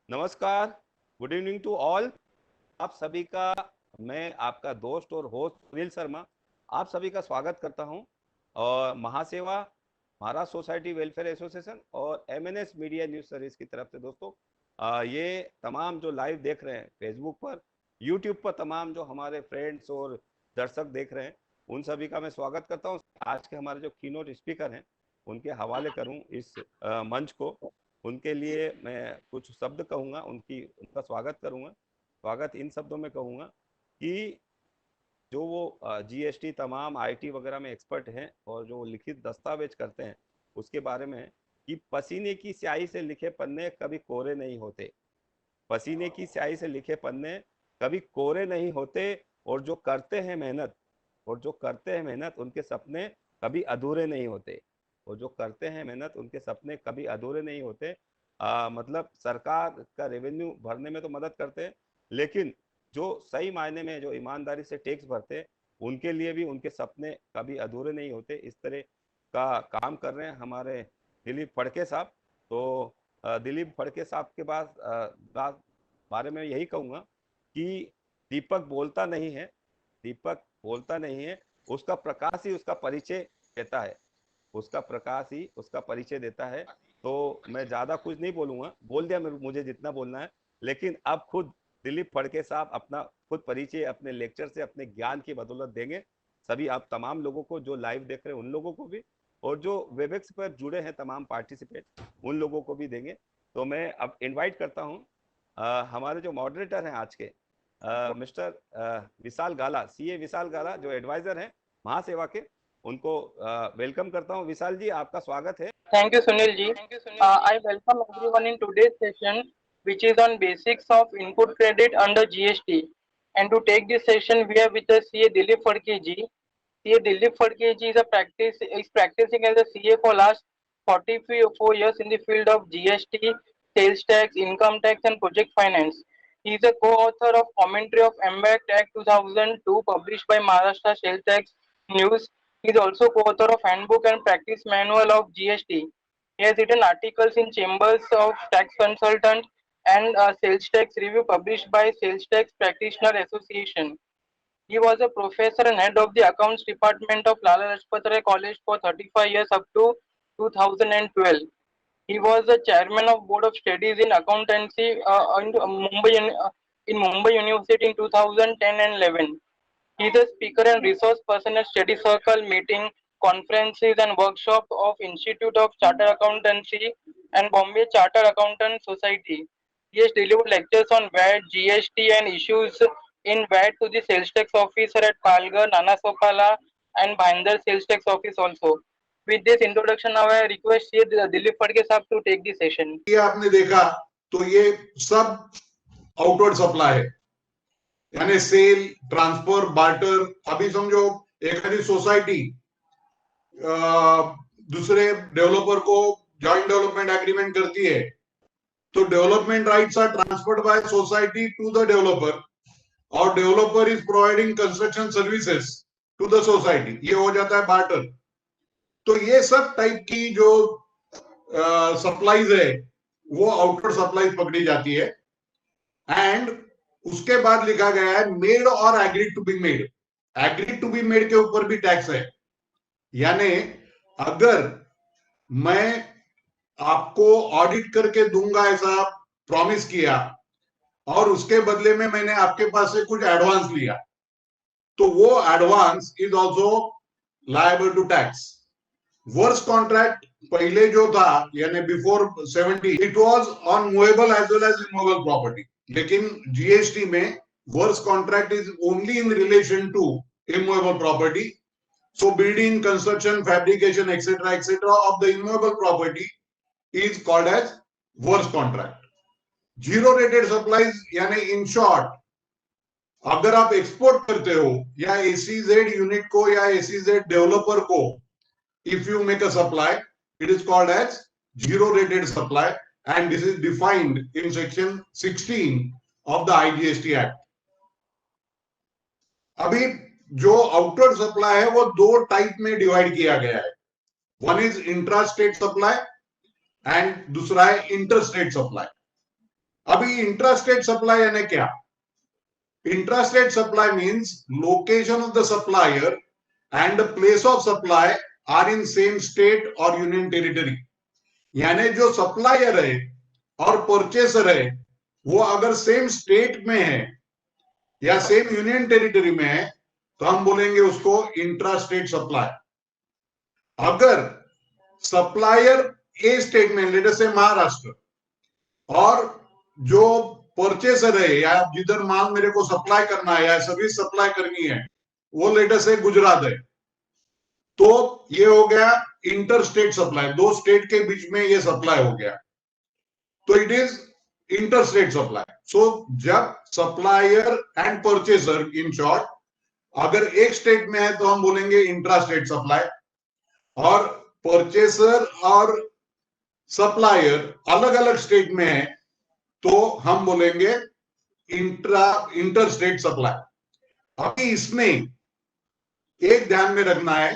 नमस्कार, good evening to all. आप सभी का मैं आपका दोस्त और होस्ट सुनील शर्मा आप सभी का स्वागत करता हूं। और महासेवा, महाराष्ट्र सोसाइटी वेलफेयर एसोसिएशन और एमएनएस मीडिया न्यूज सर्विस की तरफ से दोस्तों, ये तमाम जो लाइव देख रहे हैं फेसबुक पर, यूट्यूब पर, तमाम जो हमारे फ्रेंड्स और दर्शक देख रहे हैं, उन सभी का मैं स्वागत करता हूं। आज के हमारे जो कीनोट स्पीकर हैं उनके हवाले करूं इस मंच को। उनके लिए मैं कुछ शब्द कहूँगा, उनका स्वागत करूँगा। स्वागत इन शब्दों में कहूँगा कि जो वो जीएसटी तमाम आईटी वगैरह में एक्सपर्ट हैं और जो लिखित दस्तावेज करते हैं उसके बारे में, कि पसीने की स्याही से लिखे पन्ने कभी कोरे नहीं होते। पसीने की स्याही से लिखे पन्ने कभी कोरे नहीं होते। और जो करते हैं मेहनत उनके सपने कभी अधूरे नहीं होते। और जो करते हैं मेहनत उनके सपने कभी अधूरे नहीं होते। मतलब सरकार का रेवेन्यू भरने में तो मदद करते हैं, लेकिन जो सही मायने में जो ईमानदारी से टैक्स भरते हैं उनके लिए भी उनके सपने कभी अधूरे नहीं होते। इस तरह का काम कर रहे हैं हमारे दिलीप फड़के साहब। तो दिलीप फड़के साहब के बारे में यही कहूँगा कि दीपक बोलता नहीं है, उसका प्रकाश ही उसका परिचय देता है। उसका प्रकाश ही उसका परिचय देता है। तो मैं ज्यादा कुछ नहीं बोलूंगा, बोल दिया मुझे जितना बोलना है। लेकिन अब खुद दिलीप फड़के साहब अपना खुद परिचय अपने लेक्चर से, अपने ज्ञान की बदौलत देंगे। सभी आप तमाम लोगों को जो लाइव देख रहे हैं उन लोगों को भी, और जो वेबएक्स पर जुड़े हैं तमाम पार्टिसिपेट उन लोगों को भी देंगे। तो मैं अब इनवाइट करता हूँ हमारे जो मॉडरेटर हैं आज के, मिस्टर विशाल गाला, सीए विशाल गाला, जो एडवाइजर हैं महासेवा के, उनको वेलकम करता हूं। विशाल जी, आपका स्वागत है। Thank you, Sunil ji. I welcome everyone in today's session, which is on basics of input credit under GST. And to take this session, we have with us CA Dilip Phadke ji. CA Dilip Phadke ji is practicing as a CA for last 44 years in the field of GST, sales tax, income tax, and project finance. He is a co-author of Commentary of MBACT Act 2002, published by Maharashtra Sales Tax News. He is also co-author of Handbook and Practice Manual of GST. He has written articles in Chambers of Tax Consultant and Sales Tax Review published by Sales Tax Practitioner Association. He was a professor and head of the Accounts Department of Lala Lajpat Rai College for 35 years up to 2012. He was the chairman of Board of Studies in Accountancy in Mumbai University in 2010 and 11. He is a speaker and resource person at study circle, meeting, conferences and workshops of Institute of Chartered Accountancy and Bombay Chartered Accountant Society. He has delivered lectures on VAT, GST and issues in VAT to the sales tax officer at Palghar, Nanasopala and Bhinder sales tax office also. With this introduction, now I request Dilip Phadke sahab to take the session. ये आपने देखा तो ये सब outward supply है, यानी cell, transfer, barter. अभी समझो एखादी सोसायटी दूसरे डेवलपर को जॉइंट डेवलपमेंट एग्रीमेंट करती है, तो development rights are transferred by society to the developer और developer is providing construction services to the society. ये हो जाता है बार्टर। तो ये सब टाइप की जो सप्लाईज है वो आउटवर्ड सप्लाईज पकड़ी जाती है। एंड उसके बाद लिखा गया है मेड और agreed to be made. Agreed to be made के ऊपर भी टैक्स है। यानी अगर मैं आपको ऑडिट करके दूंगा ऐसा प्रॉमिस किया और उसके बदले में मैंने आपके पास से कुछ एडवांस लिया, तो वो advance is also liable to tax. Works contract पहले जो था, यानी before 70, it was on movable as well as immovable property. लेकिन जीएसटी में works contract is only in relation to immovable property. So building, construction, fabrication, etc. of the immovable property is called as works contract. Zero rated supplies यानी in short, अगर आप export करते हो या ACZ unit को या ACZ developer को, if you make a supply, it is called as zero rated supply and this is defined in section 16 of the IGST Act. अभी जो आउटवर्ड सप्लाई है वो दो टाइप में डिवाइड किया गया है। One is intra state supply and दूसरा है इंटर स्टेट सप्लाई। अभी इंट्रास्टेट सप्लाई यानी क्या? Intrastate supply means location of the supplier and the place of supply are in same state or union territory. यानी जो सप्लायर है और purchaser है वो अगर सेम स्टेट में है या सेम यूनियन टेरिटरी में है तो हम बोलेंगे उसको इंट्रा स्टेट सप्लाई. अगर सप्लायर ए स्टेट में, लेट अस से महाराष्ट्र, और जो परचेसर है या जिधर माल मेरे को सप्लाई करना है या सर्विस सप्लाई करनी है वो लेट अस से गुजरात है, तो ये हो गया इंटर स्टेट सप्लाई. दो स्टेट के बीच में ये सप्लाई हो गया, तो it is inter state supply. So जब supplier and purchaser in short अगर एक स्टेट में है तो हम बोलेंगे इंट्रा स्टेट सप्लाई, और परचेसर और सप्लायर अलग अलग स्टेट में है तो हम बोलेंगे इंटर स्टेट सप्लाई. अभी इसमें एक ध्यान में रखना है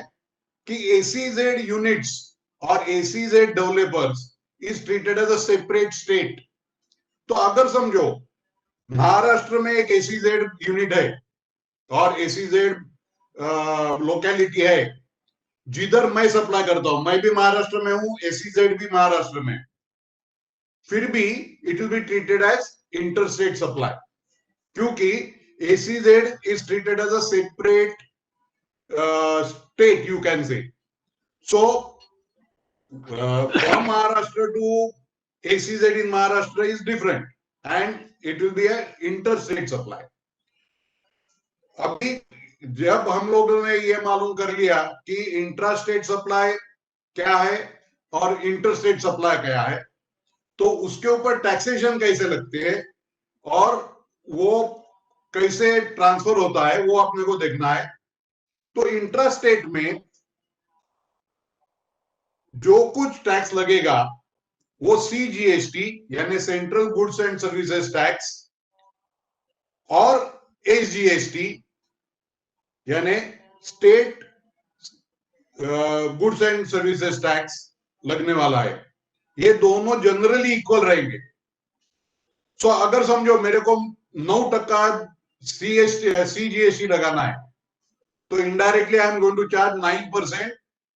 कि एसीजेड यूनिट्स और SEZ developers is treated as a separate state. तो अगर समझो महाराष्ट्र में एक एसीजेड यूनिट है और एसीजेड लोकेलिटी है जिधर मैं सप्लाई करता हूं, मैं भी महाराष्ट्र में हूं, एसीजेड भी महाराष्ट्र में, फिर भी it will be treated as inter state supply क्योंकि SEZ is treated as a separate state, you can say. So from Maharashtra to ACZ in Maharashtra is different and it will be a interstate supply. अभी जब हम लोगों ने ये मालूम कर लिया कि इंट्रास्टेट सप्लाई क्या है और इंटरस्टेट सप्लाई क्या है, तो उसके ऊपर टैक्सेशन कैसे लगते हैं और वो कैसे ट्रांसफर होता है वो अपने को देखना है. तो इंट्रास्टेट में जो कुछ टैक्स लगेगा वो सीजीएसटी यानी central goods and services tax और एसजीएसटी यानी state goods and services tax लगने वाला है. ये दोनों जनरली इक्वल रहेंगे. सो अगर समझो मेरे को 9% सीजीएसटी लगाना है तो indirectly I am going to charge 9%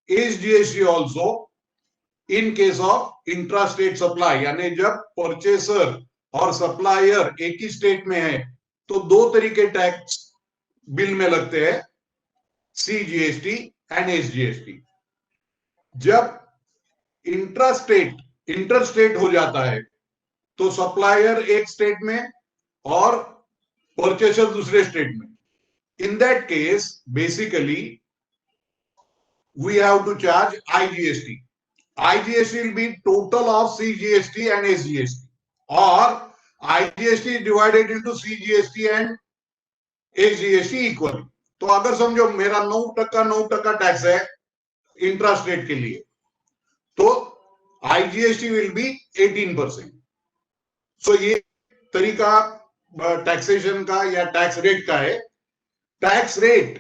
SGST also in case of intrastate supply. यानी जब परचेसर और सप्लायर एक ही स्टेट में है तो दो तरीके टैक्स बिल में लगते हैं, सीजीएसटी एंड एसजीएसटी. जब इंटरस्टेट हो जाता है तो सप्लायर एक स्टेट में और परचेसर दूसरे स्टेट में. In that case, basically, we have to charge IGST. IGST will be total of CGST and SGST, or IGST is divided into CGST and SGST equally. तो अगर समझो मेरा 9% टैक्स है इंट्रास्टेट के लिए तो IGST will be 18%. सो ये तरीका टैक्सेशन का या टैक्स रेट का है. टैक्स रेट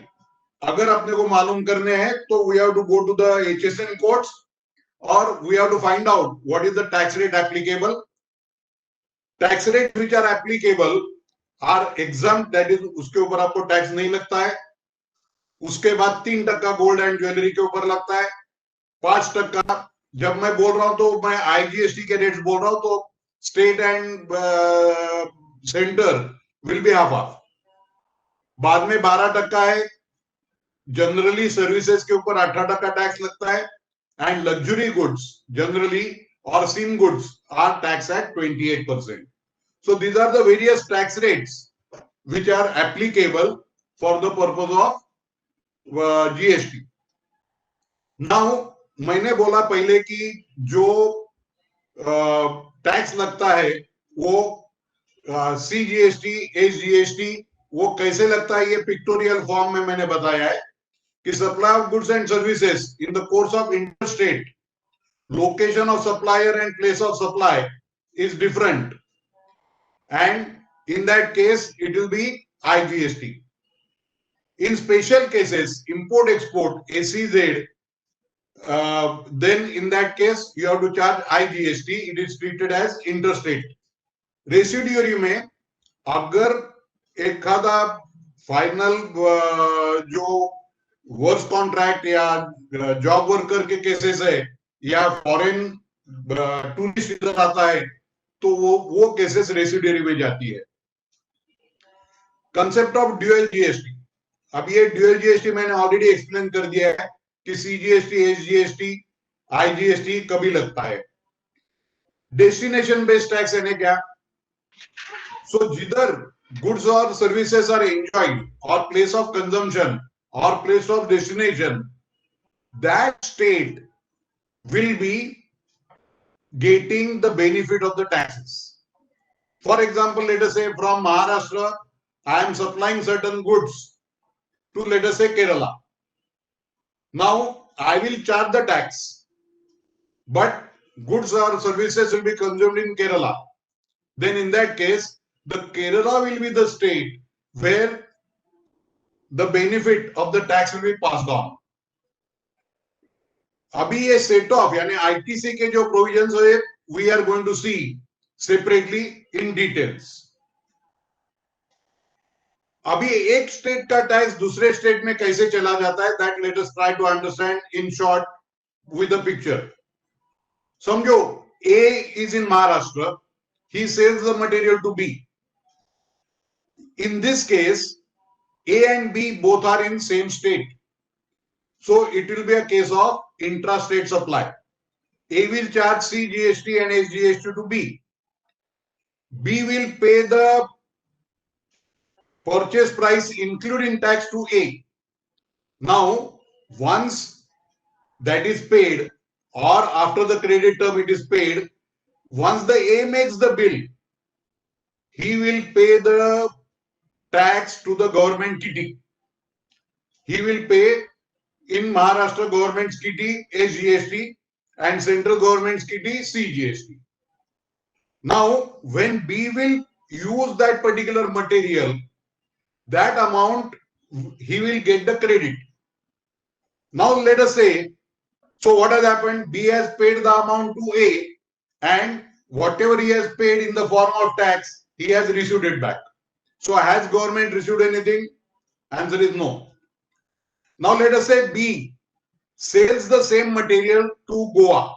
अगर अपने को मालूम करने हैं तो we have to go to the HSN codes और we have to find out what is the tax rate applicable. Tax rate which are applicable or exempt, that is उसके ऊपर आपको टैक्स नहीं लगता है. उसके बाद 3% गोल्ड एंड ज्वेलरी के ऊपर लगता है, 5%. जब मैं बोल रहा हूं तो मैं IGST के रेट्स बोल रहा हूं तो state and centre will be half. बाद में 12% है. जनरली सर्विसेज के ऊपर 18% टैक्स लगता है एंड लग्जरी गुड्स जनरली और sin goods are taxed at 28%. So these are the various tax rates which are applicable for the purpose of GST. Now मैंने बोला पहले कि जो टैक्स लगता है वो CGST, SGST वो कैसे लगता है ये पिक्टोरियल फॉर्म में मैंने बताया है कि supply of goods and services in the course of interstate location of supplier and place of supply is different and in that case it will B IGST. In special cases, import export SEZ, then in that case you have to charge IGST. It is treated as interstate. Residuary में अगर एखादा final जो work contract या job worker के cases है या foreign tourist इधर आता है तो वो केसेस रेसिड्यूरी में जाती है। कंसेप्ट ऑफ ड्यूअल जीएसटी, अब ये ड्यूअल जीएसटी मैंने ऑलरेडी एक्सप्लेन कर दिया है कि सीजीएसटी, एसजीएसटी, आईजीएसटी कभी लगता है। डेस्टिनेशन बेस्ड टैक्स यानी क्या? सो जिधर goods or services are enjoyed or place of consumption or place of destination, that state will be getting the benefit of the taxes. For example, let us say from Maharashtra, I am supplying certain goods to, let us say, Kerala. Now I will charge the tax, but goods or services will be consumed in Kerala. Then in that case, the Kerala will be the state where the benefit of the tax will be passed on. अभी ये set of यानी ITC के जो provisions है we are going to see separately in details. अभी एक state का tax दूसरे स्टेट में कैसे चला जाता है, that let us try to understand in short with a picture. समझो A is in Maharashtra, he sells the material to B. In this case, A and B both are in same state. So it will be a case of intra-state supply. A will charge C GST and S GST to B. B will pay the purchase price including tax to A. Now, once that is paid or after the credit term it is paid, once the A makes the bill, he will pay the tax to the government kitty. He will pay in Maharashtra government's kitty SGST and central government's kitty CGST. Now, when B will use that particular material, that amount he will get the credit. Now, let us say, so what has happened? B has paid the amount to A, and whatever he has paid in the form of tax, he has received it back. So has government received anything? Answer is no. Now let us say B sells the same material to Goa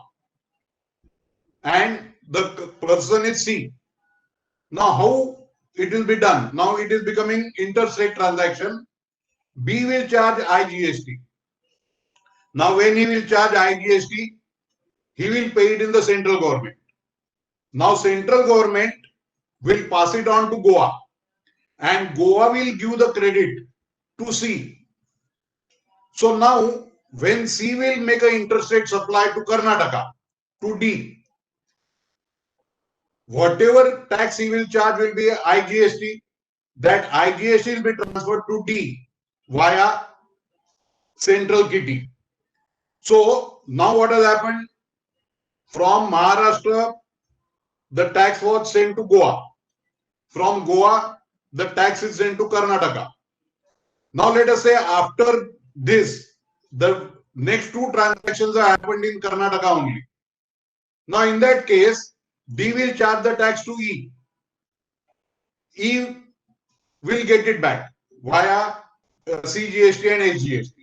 and the person is C. Now how it will be done? Now it is becoming interstate transaction. B will charge IGST. Now when he will charge IGST, he will pay it in the central government. Now central government will pass it on to Goa and Goa will give the credit to C. So now when C will make an interstate supply to Karnataka, to D, whatever tax he will charge will be IGST. That IGST will be transferred to D via central kitty. So now what has happened? From Maharashtra, the tax was sent to Goa. From Goa, the tax is sent to Karnataka. Now let us say after this, the next two transactions are happened in Karnataka only. Now in that case, D will charge the tax to E. E will get it back via CGST and SGST.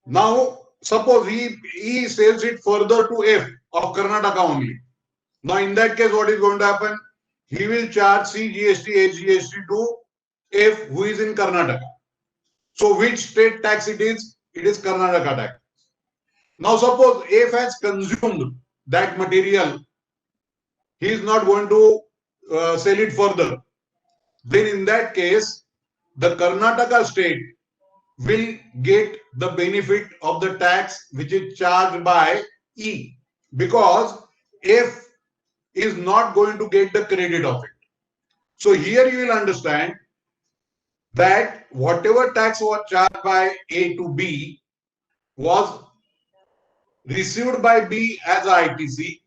Now suppose he sells it further to F of Karnataka only. Now in that case, what is going to happen? He will charge CGST, SGST to F who is in Karnataka. So which state tax it is? It is Karnataka tax. Now suppose F has consumed that material. He is not going to sell it further. Then in that case, the Karnataka state will get the benefit of the tax which is charged by E, because F is not going to get the credit of it. So here you will understand that whatever tax was charged by A to B was received by B as ITC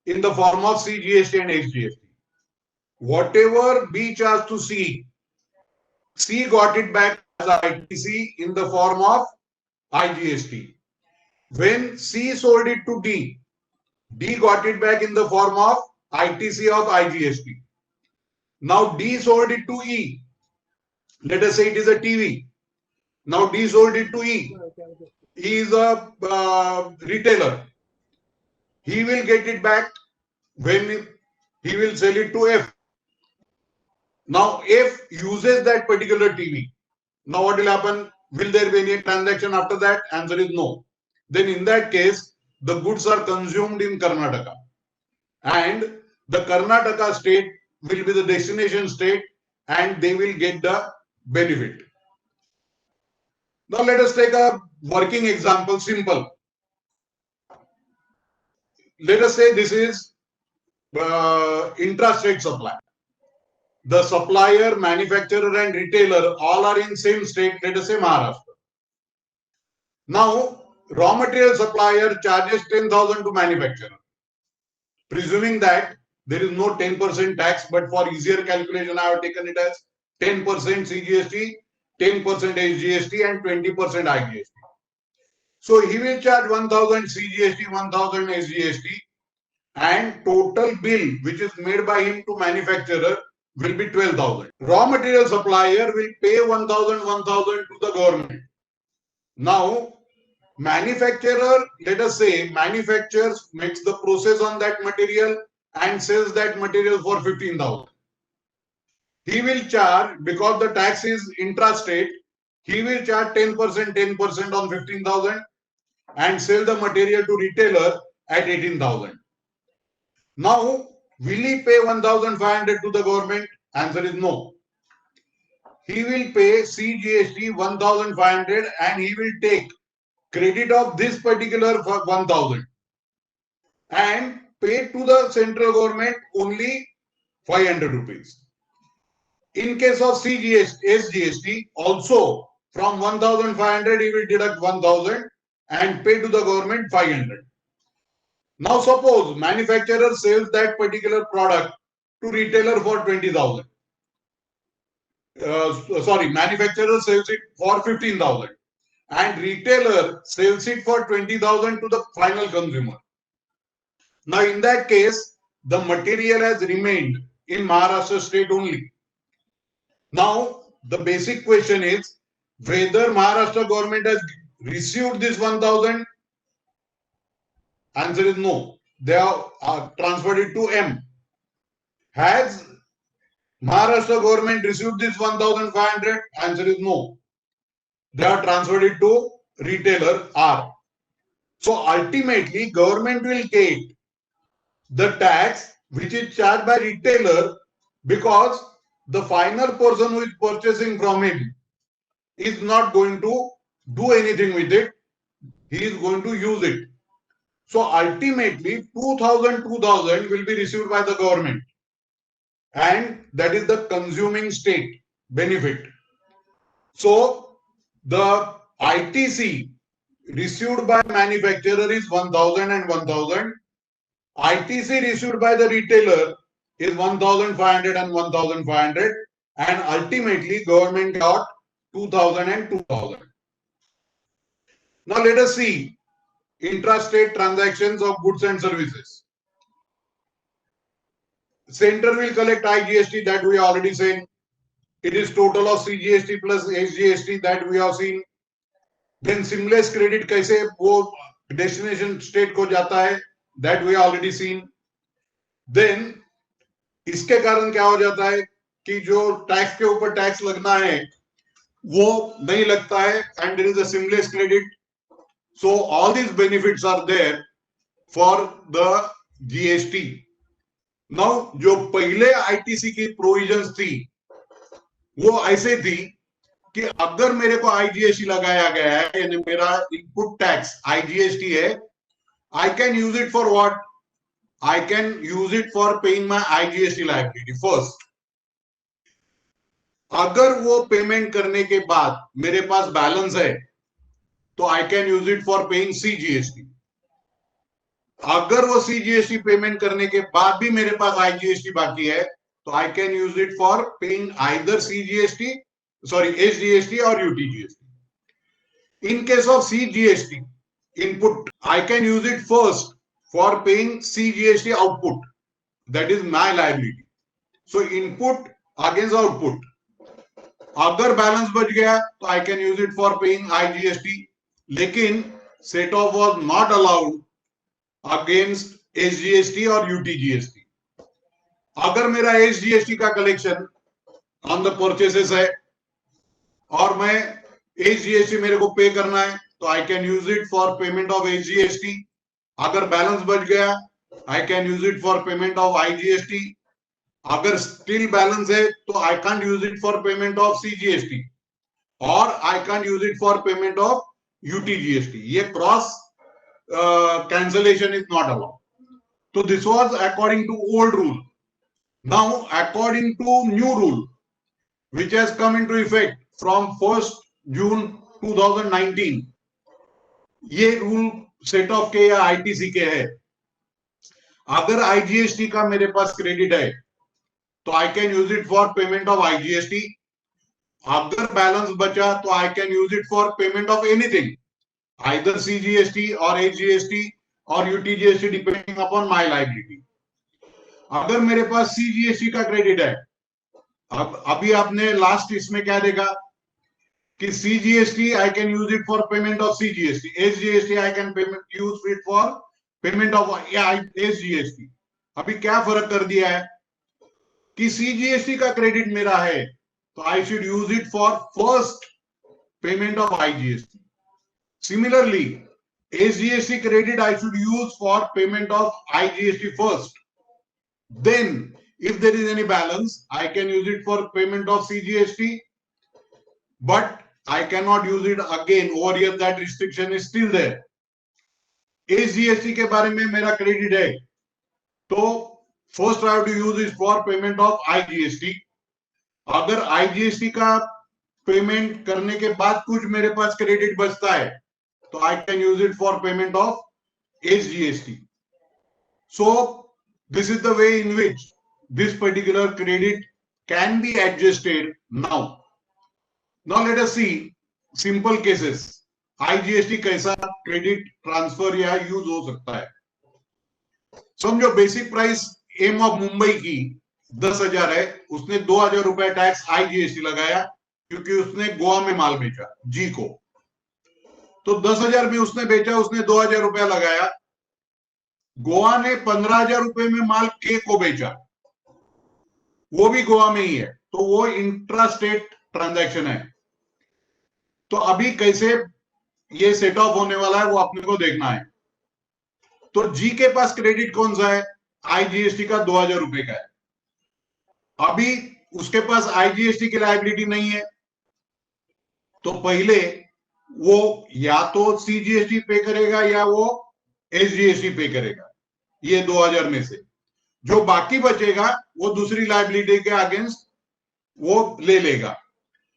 in the form of CGST and SGST. Whatever B charged to C, C got it back as ITC in the form of IGST. When C sold it to D, D got it back in the form of ITC of IGST. Now D sold it to E. Let us say it is a TV. Now D sold it to E. He is a retailer. He will get it back when he will sell it to F. Now F uses that particular TV. Now what will happen? Will there be any transaction after that? Answer is no. Then in that case, the goods are consumed in Karnataka. And the Karnataka state will be the destination state and they will get the benefit. Now let us take a working example, simple. Let us say this is intrastate supply. The supplier, manufacturer and retailer all are in same state, let us say Maharashtra. Now, raw material supplier charges 10,000 to manufacturer. Presuming that there is no 10% tax, but for easier calculation, I have taken it as 10% CGST, 10% SGST and 20% IGST. So he will charge 1,000 CGST, 1,000 SGST and total bill which is made by him to manufacturer will be 12,000. Raw material supplier will pay 1,000, 1,000 to the government. Now, manufacturer, let us say, manufactures, makes the process on that material and sells that material for 15,000. He will charge, because the tax is intrastate, he will charge 10%, 10% on 15,000 and sell the material to retailer at 18,000. Now, will he pay 1,500 to the government? Answer is no. He will pay CGST 1,500 and he will take credit of this particular 1,000 and pay to the central government only 500 rupees. In case of CGST, SGST, also from 1,500 he will deduct 1,000 and pay to the government 500. Now suppose manufacturer sells that particular product to retailer for 20,000. Manufacturer sells it for 15,000 and retailer sells it for 20,000 to the final consumer. Now in that case, the material has remained in Maharashtra state only. Now the basic question is whether Maharashtra government has received this 1,000. Answer is no. They are transferred it to M. Has Maharashtra government received this 1,500? Answer is no. They are transferred it to retailer R. So ultimately, government will get the tax which is charged by retailer because the final person who is purchasing from him is not going to do anything with it. He is going to use it. So ultimately, 2,000 will be received by the government. And that is the consuming state benefit. So the ITC received by manufacturer is 1,000 and 1,000. ITC received by the retailer is 1,500 and 1,500. And ultimately government got 2,000 and 2,000. Now let us see intrastate transactions of goods and services. Center will collect IGST, that we already said. It is total of CGST plus SGST that we have seen. Then seamless credit कैसे वो destination state को जाता है, that we already seen. Then इसके कारण क्या हो जाता है कि जो टैक्स के ऊपर टैक्स लगना है वो नहीं लगता है and there is a seamless credit. So all these benefits are there for the GST. Now जो पहले ITC की प्रोविजंस थी वो ऐसे थी कि अगर मेरे को IGST लगाया गया है यानी मेरा इनपुट टैक्स IGST है, I can use it for what? I can use it for paying my IGST liability first. अगर वो पेमेंट करने के बाद मेरे पास बैलेंस है तो I can use it for paying CGST. अगर वो CGST पेमेंट करने के बाद भी मेरे पास IGST बाकी है तो I can use it for paying either SGST or UTGST. In case of CGST input, I can use it first for paying CGST output. that is my liability. So input against output. अगर balance बच गया तो I can use it for paying IGST, लेकिन set of was not allowed against SGST और UTGST. अगर मेरा SGST का collection on the purchases है और मैं SGST मेरे को पे करना है तो I can use it for payment of SGST. अगर बैलेंस बच गया I can use it for payment of IGST. अगर स्टिल बैलेंस है तो I can't use it for payment of CGST और I can't use it for payment of UTGST. ये cross cancellation is not allowed. So this was according to old rule. Now according to new rule which has come into effect from 1st June 2019, ये rule set of के या ITC के है. अगर IGST का मेरे पास credit है तो I can use it for payment of IGST. अगर बैलेंस बचा तो I can use it for payment of anything, either CGST or HGST or UTGST depending upon my liability. अगर मेरे पास CGST का क्रेडिट है, अब अभी आपने लास्ट इसमें क्या देखा कि CGST I can use it for payment of CGST, HGST I can use it for payment of SGST. अभी क्या फर्क कर दिया है कि CGST का क्रेडिट मेरा है तो I should use it for first payment of IGST. Similarly, SGST credit I should use for payment of IGST first. Then, if there is any balance, I can use it for payment of CGST, but I cannot use it again. Over here, that restriction is still there. SGST के बारे में मेरा credit है, तो first I have to use it for payment of IGST. अगर IGST का payment करने के बाद कुछ मेरे पास क्रेडिट बचता है तो I can use it for payment of SGST. So this is the way in which this particular credit can be adjusted now. Now let us see simple cases. IGST कैसा credit transfer या use हो सकता है. समझो basic price M of Mumbai की 10,000 है, उसने 2,000 रुपए टैक्स IGST लगाया क्योंकि उसने गोवा में माल बेचा जी को. तो 10,000 में उसने बेचा, उसने 2,000 रुपया लगाया. गोवा ने 15,000 रुपए में माल के को बेचा, वो भी गोवा में ही है, तो वो इंट्रा स्टेट ट्रांजैक्शन है. तो अभी कैसे ये सेट ऑफ होने वाला है वो अपने को देखना है. तो जी के पास क्रेडिट कौन सा है? IGST का 2,000 रुपए का है. अभी उसके पास IGST की लायबिलिटी नहीं है, तो पहले वो या तो CGST पे करेगा या वो SGST पे करेगा. ये 2,000 में से जो बाकी बचेगा वो दूसरी लायबिलिटी के अगेंस्ट वो ले लेगा.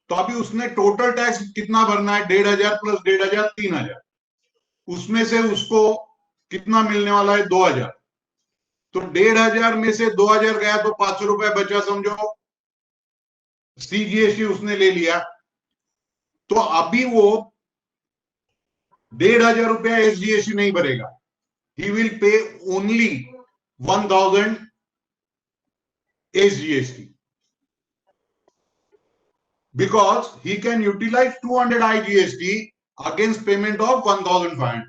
तो अभी उसने टोटल टैक्स कितना भरना है? 1,500 प्लस 1,500 3,000. उसमें से उसको कितना मिलने वाला है? 2,000. तो 1,500 में से 2,000 गया तो 500 रुपए बचा. समझो CGST उसने ले लिया, तो अभी वो 1,500 रुपया SGST नहीं भरेगा. He will pay only 1,000 SGST because he can utilize 200 IGST against payment of 1,500.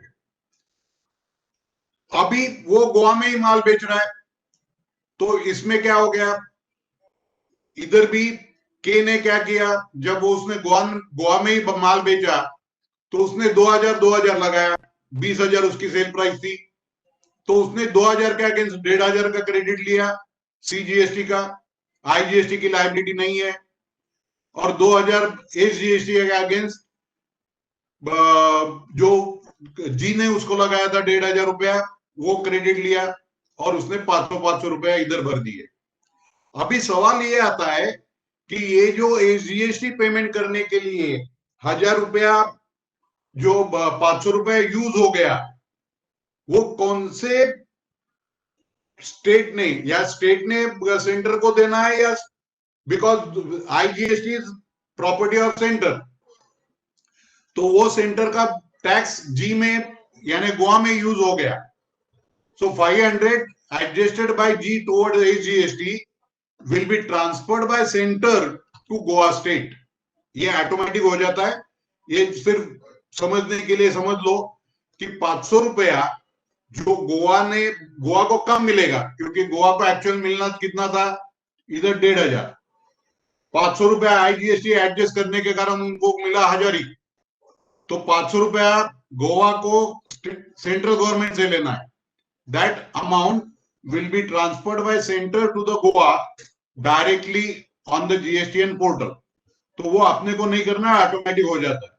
अभी वो गोवा में ही माल बेच रहा है, तो इसमें क्या हो गया? इधर भी के ने क्या किया, जब उसने गोवा में ही माल बेचा तो उसने 2,000 लगाया, 20,000 उसकी सेल प्राइस थी, तो उसने 2,000 के अगेंस्ट 1,500 का क्रेडिट लिया CGST का. IGST की लायबिलिटी नहीं है, और 2,000 SGST के अगेंस्ट जो जी ने उसको लगाया था 1,500 रुपया, वो क्रेडिट लिया और उसने 500 रुपया इधर भर दिए. अभी सवाल ये आता है कि ये जो SGST पेमेंट करने के लिए 1,000 रुपया जो 500 रुपया यूज हो गया, वो कौन से स्टेट ने, या स्टेट ने सेंटर को देना है, या because IGST is property of centre, तो वो सेंटर का टैक्स जी में यानी गोवा में यूज हो गया. सो 500 adjusted by G towards SGST will be transferred by center to Goa state. ये ऑटोमेटिक हो जाता है. ये सिर्फ समझने के लिए समझ लो कि 500 रुपया जो गोवा को कम मिलेगा, क्योंकि गोवा को एक्चुअल मिलना कितना था, इधर 1500. 500 रुपया आईजीएसटी एडजस्ट करने के कारण उनको मिला 1000 ही. तो 500 रुपया गोवा को सेंट्रल गवर्नमेंट से लेना है. That amount will be transferred by center to the Goa directly on the GSTN portal. तो वो अपने को नहीं करना है, ऑटोमेटिक हो जाता है.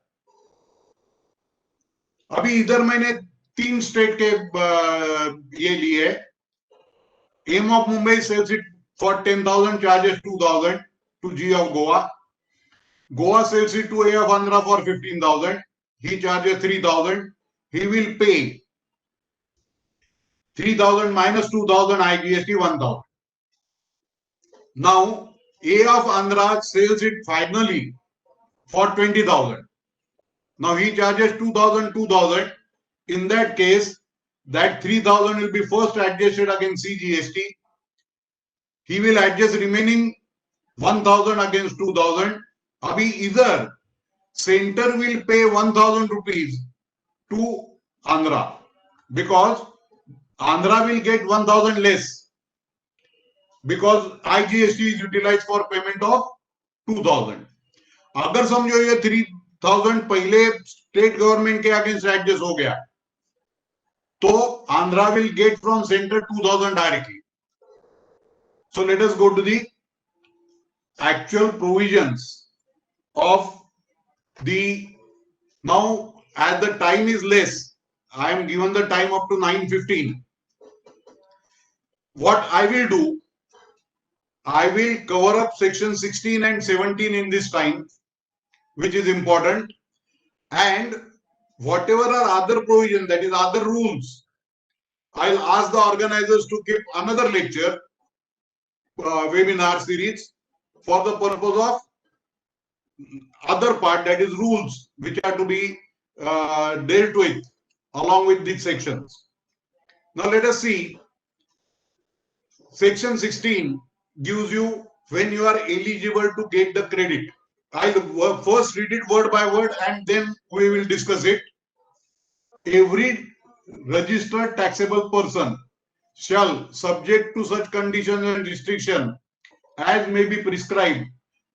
अभी इधर मैंने 3 स्टेट के ये लिए. M of Mumbai sells it for 10,000, charges 2,000 to G of Goa. Goa sells it to A of Andhra for 15,000. He charges 3,000. He will pay 3,000 minus 2,000 IGST 1,000. Now A of Andhra sells it finally for 20,000. Now he charges 2,000, 2,000. In that case, that 3,000 will be first adjusted against CGST. He will adjust remaining 1,000 against 2,000. Abhi either center will pay 1,000 rupees to Andhra because Andhra will get 1,000 less because IGST is utilized for payment of 2,000. अगर समझो ये 3,000 पहले state government के against adjust हो गया, तो Andhra will get from center 2,000 directly. So let us go to the actual provisions of the. Now as the time is less, I am given the time up to 9:15. What I will do, I will cover up section 16 and 17 in this time, which is important, and whatever are other provisions, that is other rules, I'll ask the organizers to keep another lecture, webinar series for the purpose of other part, that is rules which are to be dealt with along with these sections. Now let us see. Section 16 gives you when you are eligible to get the credit. I'll first read it word by word and then we will discuss it. Every registered taxable person shall, subject to such conditions and restrictions as may be prescribed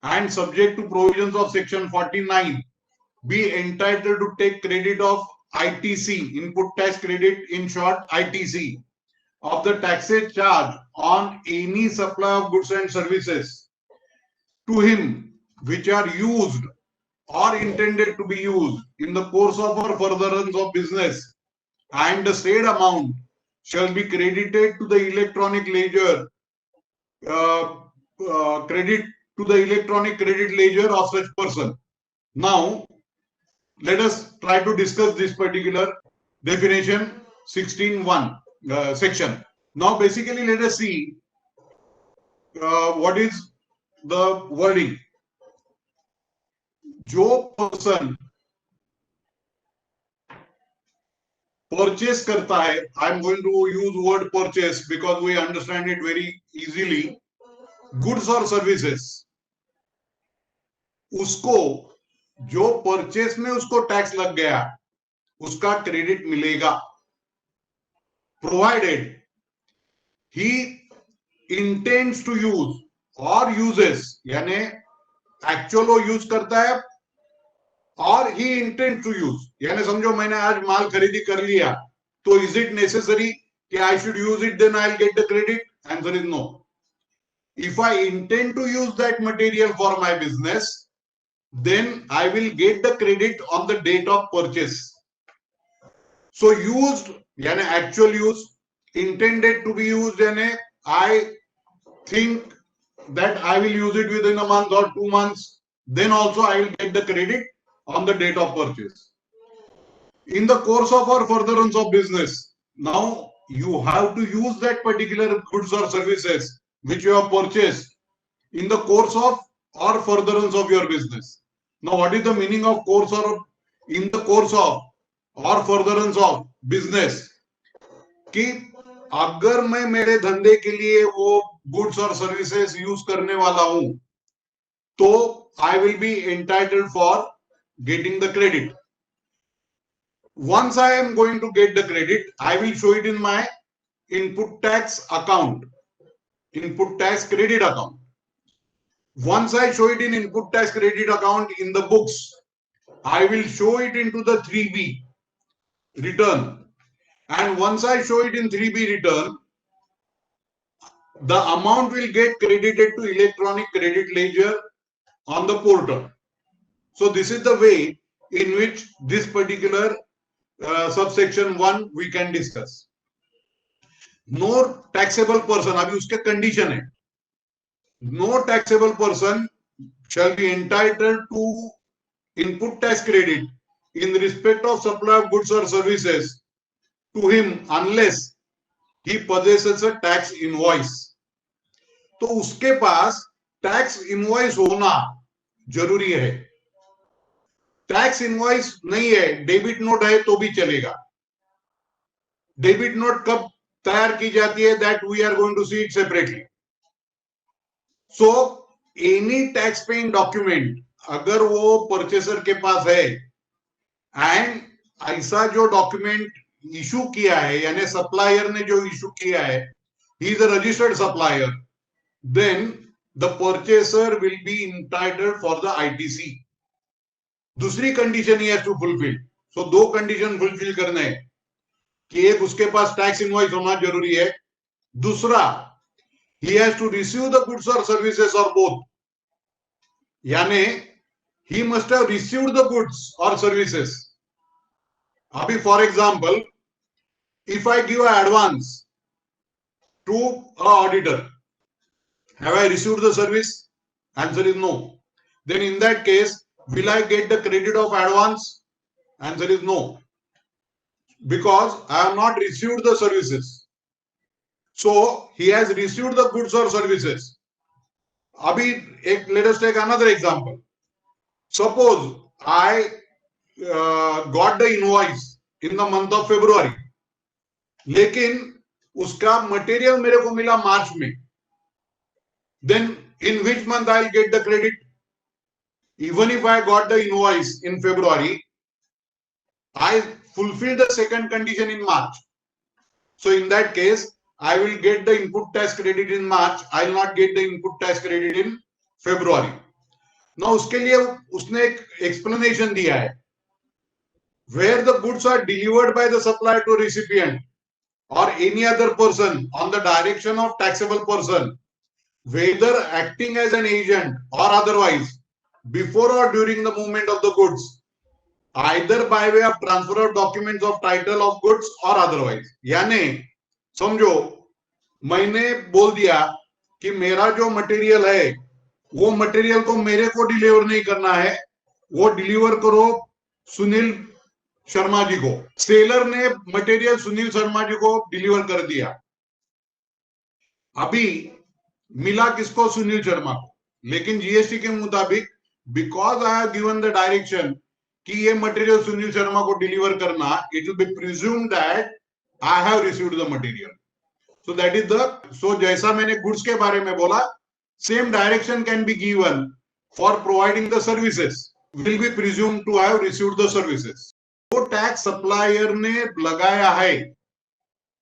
and subject to provisions of section 49, be entitled to take credit of ITC, input tax credit, in short ITC, of the taxes charged on any supply of goods and services to him which are used or intended to be used in the course of or furtherance of business, and the said amount shall be credited to the electronic ledger, credit to the electronic credit ledger of such person. Now let us try to discuss this particular definition, 16(1) section. Now basically let us see what is the wording. जो person purchase करता है, I am going to use word purchase because we understand it very easily, goods और services, उसको जो purchase में उसको tax लग गया उसका क्रेडिट मिलेगा, provided he intends to use और यूजेस, यानी एक्चुअल वो यूज करता है और ही इंटेंड टू यूज, यानी समझो मैंने आज माल खरीदी कर लिया, तो इज इट नेसेसरी कि I should use it then I will get the credit? Answer is no. If I intend to use that material for my business, then I will get the credit on the date of purchase. So used, यानी actual use, intended to be used, यानी I think that I will use it within a month or 2 months, then also I will get the credit on the date of purchase. In the course of or furtherance of business, now you have to use that particular goods or services which you have purchased in the course of or furtherance of your business. Now what is the meaning of course or in the course of or furtherance of business? कि अगर मैं मेरे धंधे के लिए वो goods और services use करने वाला हूं तो I will be entitled for getting the credit. Once I am going to get the credit, I will show it in my input tax account, input tax credit account. Once I show it in input tax credit account in the books, I will show it into the 3B return. And once I show it in 3B return, the amount will get credited to electronic credit ledger on the portal. So this is the way in which this particular subsection 1 we can discuss. No taxable person, अभी उसके condition है, no taxable person shall be entitled to input tax credit in respect of supply of goods or services to him unless he possesses a tax invoice. तो उसके पास tax invoice होना जरूरी है. Tax invoice नहीं है, debit note है तो भी चलेगा. डेबिट नोट कब तैयार की जाती है, that we are going to see it separately. So any tax paying document अगर वो परचेसर के पास है एंड ऐसा जो डॉक्यूमेंट इशू किया है, यानी सप्लायर ने जो इशू किया है, he is a registered supplier, then the purchaser will be entitled for the ITC. दूसरी कंडीशन ही हैज टू फुलफिल. सो दो कंडीशन फुलफिल करने हैं कि एक उसके पास टैक्स इनवॉइस होना जरूरी है, दूसरा he has to receive the goods or services or both. यानी he must have received the goods or services. अभी for example if I give an advance to an auditor, have I received the service? Answer is no. Then in that case, will I get the credit of advance? Answer is no. Because I have not received the services. So he has received the goods or services. Abhi, let us take another example. Suppose I got the invoice in the month of February. लेकिन उसका material मेरे को मिला मार्च में. Then in which month I'll get the credit? Even if I got the invoice in February, I fulfilled the second condition in March. So in that case, I will get the input tax credit in March. I will not get the input tax credit in February. Now उसके लिए उसने एक explanation दिया है. Where the goods are delivered by the supplier to recipient or any other person on the direction of taxable person, whether acting as an agent or otherwise, before or during the movement of the goods, either by way of transfer of documents of title of goods or otherwise. यानी समझो मैंने बोल दिया कि मेरा जो material है वो मटेरियल को मेरे को डिलीवर नहीं करना है, वो डिलीवर करो सुनील शर्मा जी को. सेलर ने मटेरियल सुनील शर्मा जी को डिलीवर कर दिया. अभी मिला किसको? सुनील शर्मा को. लेकिन जीएसटी के मुताबिक because I have given the direction कि ये मटेरियल सुनील शर्मा को डिलीवर करना, it will be presumed that I have received the material. So that is the, so जैसा मैंने गुड्स के बारे में बोला, same direction can be given for providing the services, will be presumed to have received the services. वो tax supplier ने लगाया है,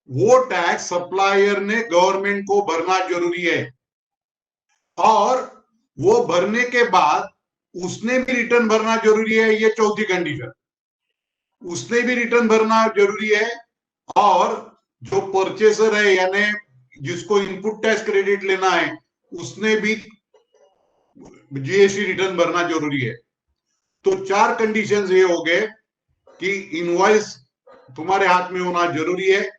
वो टैक्स सप्लायर ने गवर्नमेंट को भरना जरूरी है, और वो भरने के बाद उसने भी रिटर्न भरना जरूरी है. ये चौथी कंडीशन, उसने भी रिटर्न भरना जरूरी है, और जो परचेसर है यानी जिसको इनपुट टैक्स क्रेडिट लेना है उसने भी जीएसटी रिटर्न भरना जरूरी है. तो चार कंडीशंस ये हो गए कि इनवॉइस तुम्हारे हाथ में होना जरूरी है.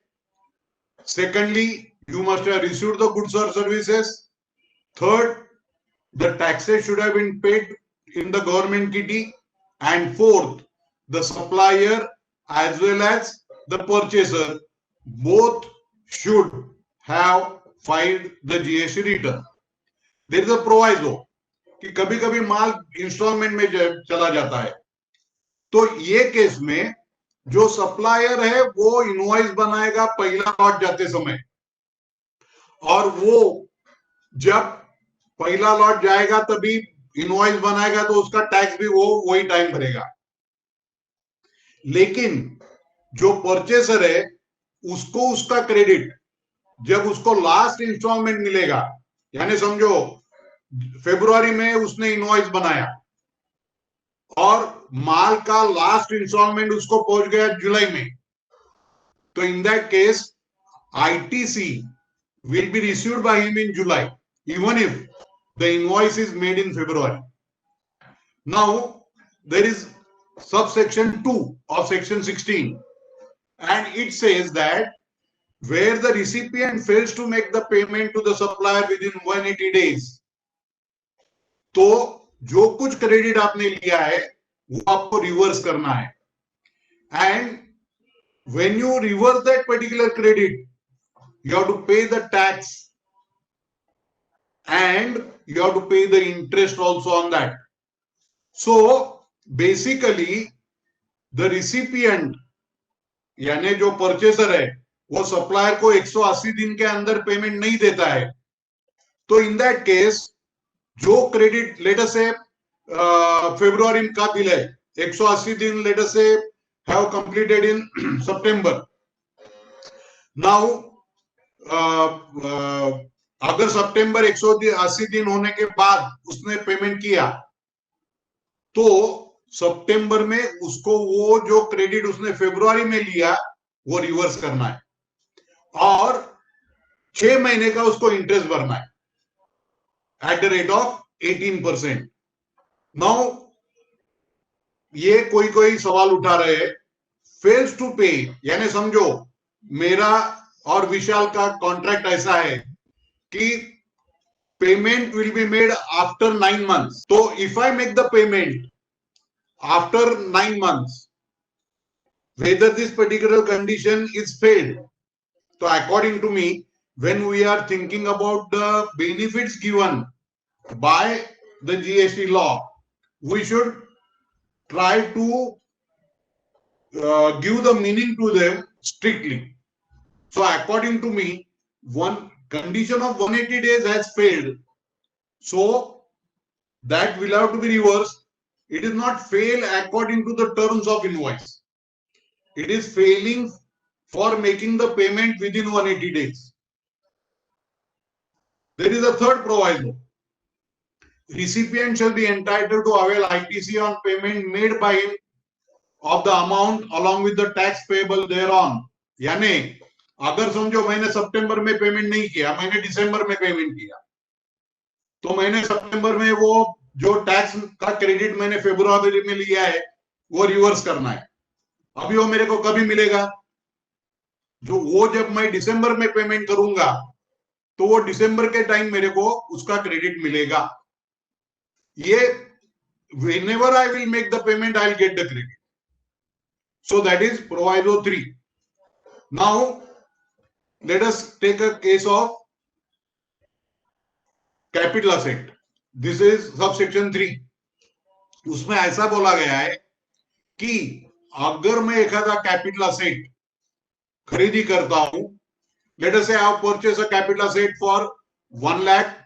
Secondly, you must have received the goods और services. Third, the taxes should have been paid in the government kitty. And fourth, the supplier as well as the purchaser both should have filed the GST return. There is a proviso कि कभी कभी माल instalment में चला जाता है, तो ये case में जो सप्लायर है वो इनवॉइस बनाएगा पहला लॉट जाते समय, और वो जब पहला लॉट जाएगा तभी इनवॉइस बनाएगा, तो उसका टैक्स भी वो वही टाइम भरेगा। लेकिन जो परचेसर है उसको उसका क्रेडिट जब उसको लास्ट इंस्टॉलमेंट मिलेगा, यानी समझो फरवरी में उसने इनवॉइस बनाया और माल का लास्ट इंस्टॉलमेंट उसको पहुंच गया जुलाई में, तो इन that case ITC will be received by him in July, even if the invoice is made in February. Now, there is subsection 2 of section 16, and it says that where the recipient fails to make the payment to the supplier within 180 days, तो जो कुछ credit आपने लिया है वो आपको reverse करना है, and when you reverse that particular credit, you have to pay the tax and you have to pay the interest also on that. So basically the recipient यानी जो परचेसर है वो सप्लायर को 180 दिन के अंदर पेमेंट नहीं देता है, तो इन दैट केस जो क्रेडिट लेट अस से फरवरी का बिल है 180 दिन लेट अस से have completed in September. Now अगर सितंबर 180 दिन होने के बाद उसने पेमेंट किया, तो सितंबर में उसको वो जो क्रेडिट उसने फरवरी में लिया वो रिवर्स करना है, और 6 महीने का उसको इंटरेस्ट भरना है at the rate of 18%। Now ये कोई सवाल उठा रहे हैं, फेल्स टू पे, यानी समझो मेरा और विशाल का कॉन्ट्रैक्ट ऐसा है कि payment will be made after 9 months, तो if I make the payment after 9 months, whether this particular condition is failed, so according to me, when we are thinking about the benefits given by the GST law, we should try to give the meaning to them strictly. So according to me, one condition of 180 days has failed, so that will have to be reversed. It is not fail according to the terms of invoice. It is failing for making the payment within 180 days. There is a third proviso. Recipient shall be entitled to avail ITC on payment made by him of the amount along with the tax payable thereon. यानी अगर समझो मैंने सितंबर में payment नहीं किया, मैंने दिसंबर में payment किया, तो मैंने सितंबर में वो जो टैक्स का क्रेडिट मैंने फरवरी में लिया है वो रिवर्स करना है। अभी वो मेरे को कभी मिलेगा? जब मैं दिसंबर में पेमेंट करूंगा तो वो दिसंबर के टाइम मेरे को उसका क्रेडिट मिलेगा। ये whenever I will make the payment, I will get the credit. So that is proviso 3. Now let us take a case of capital asset. This is subsection 3. उसमें ऐसा बोला गया है कि अगर मैं एखादा कैपिटल असेट खरीदी करता हूं, let us say I have purchased a capital asset for 1 lakh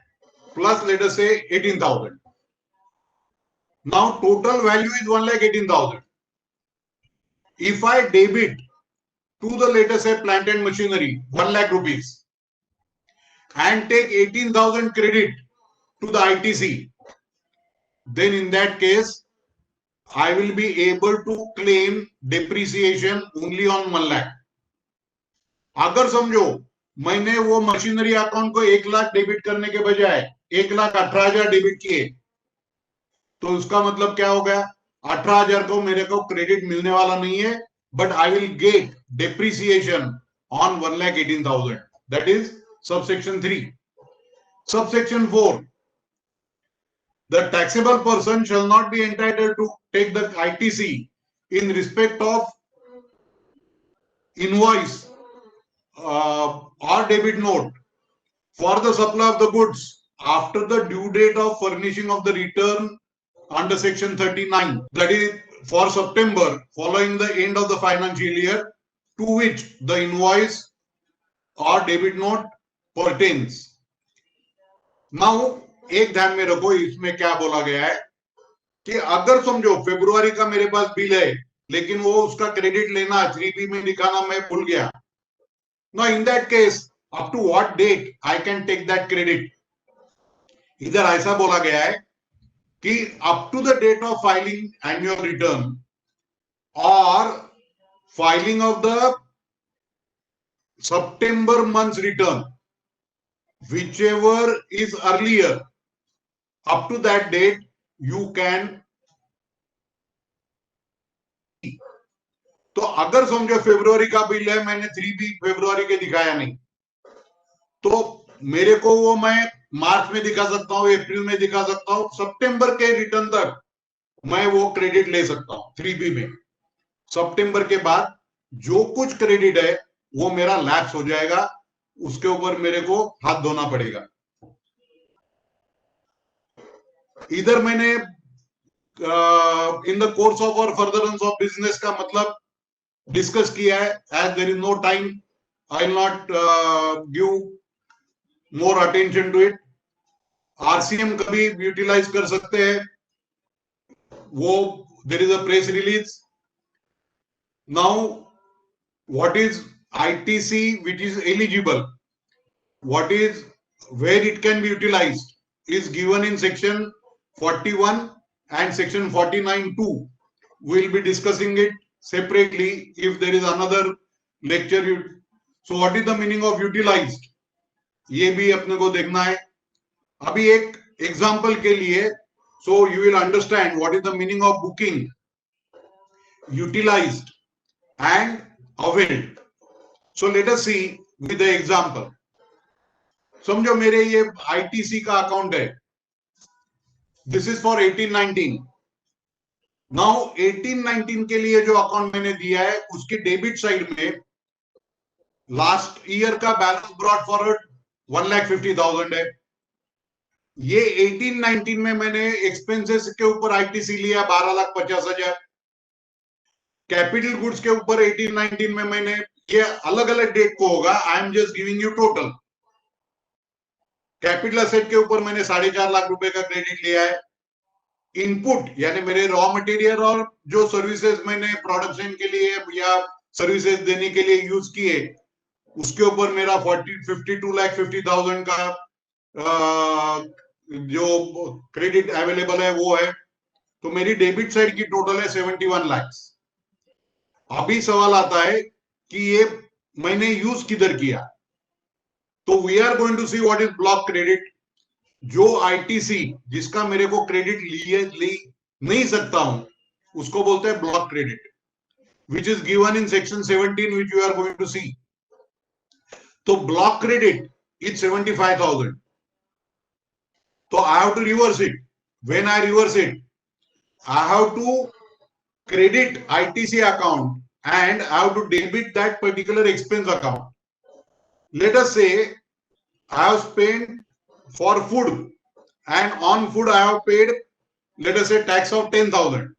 plus let us say 18,000. Now total value is 1,18,000. If I debit to the let us say plant and machinery 1 lakh rupees and take 18,000 credit to the ITC, then in that case I will be able to claim depreciation only on 1 lakh. अगर समझो मैंने वो machinery account को 1 lakh debit करने के बजाय 1,18,000 debit किए, तो उसका मतलब क्या हो गया? 18,000 को मेरे को क्रेडिट मिलने वाला नहीं है, but I will gate depreciation on 1,18,000. That is subsection 3. Subsection 4. The taxable person shall not be entitled to take the ITC in respect of invoice or debit note for the supply of the goods after the due date of furnishing of the return under section 39. That is for September following the end of the financial year to which the invoice or debit note pertains. Now, एक ध्यान में रखो इसमें क्या बोला गया है कि अगर समझो फरवरी का मेरे पास बिल है लेकिन वो उसका क्रेडिट लेना 3B में दिखाना मैं भूल गया. Now in that case, up to what date I can take that credit? इधर ऐसा बोला गया है कि up to the date of filing annual return or filing of the September month's return, whichever is earlier, up to that date you can. तो अगर समझो फरवरी का बिल है, मैंने 3B फरवरी के दिखाया नहीं, तो मेरे को वो मैं मार्च में दिखा सकता हूँ, अप्रैल में दिखा सकता हूँ, सितंबर के रिटर्न तक मैं वो क्रेडिट ले सकता हूँ 3B में. सितंबर के बाद जो कुछ क्रेडिट है वो मेरा लैप्स हो जाएगा, उसके ऊपर मेरे को हाथ धोना पड़ेगा. इधर मैंने इन द कोर्स ऑफ और फर्दरेंस ऑफ बिजनेस का मतलब डिस्कस किया है. As there is no time, I will not give more attention to it. RCM कभी यूटिलाइज कर सकते हैं, वो there is a press release. Now what is ITC which is eligible, what is where it can be utilized is given in section 41 and section 49(2). We will be discussing it separately if there is another lecture. So what is the meaning of utilized? ये भी अपने को देखना है. अभी एक example के लिए, so you will understand what is the meaning of booking, utilized and availed. So let us see with the example. समझो मेरे ये ITC का अकाउंट है. This is for 18-19. Now 18-19 के लिए जो अकाउंट मैंने दिया है उसके डेबिट साइड में लास्ट ईयर का बैलेंस ब्रॉट फॉरवर्ड 1,50,000 है. ये 18-19 में मैंने एक्सपेंसेस के ऊपर ITC लिया 12,50,000. कैपिटल गुड्स के ऊपर 18-19 में मैंने, ये अलग अलग डेट को होगा, I am just giving you total. Capital asset के ऊपर मैंने 4.5 लाख रुपए का क्रेडिट लिया है. इनपुट यानी मेरे रॉ मटेरियल और जो सर्विसेज मैंने प्रोडक्शन के लिए या सर्विसेज देने के लिए यूज किए, उसके ऊपर मेरा 52,50,000 का जो क्रेडिट अवेलेबल है वो है. तो मेरी डेबिट साइड की टोटल है 71 लाख. अभी सवाल आता है कि ये मैंने यूज किधर किया. तो we are going to see what is block credit. जो ITC जिसका मेरे को क्रेडिट ले नहीं सकता हूं उसको बोलते हैं block credit, which is given in section 17 which you are going to see. तो ब्लॉक क्रेडिट इज 75,000. तो I have to reverse it. When I reverse it, I have to credit ITC account and I have to debit that particular expense account. Let us say I have spent for food and on food I have paid, let us say, tax of 10,000.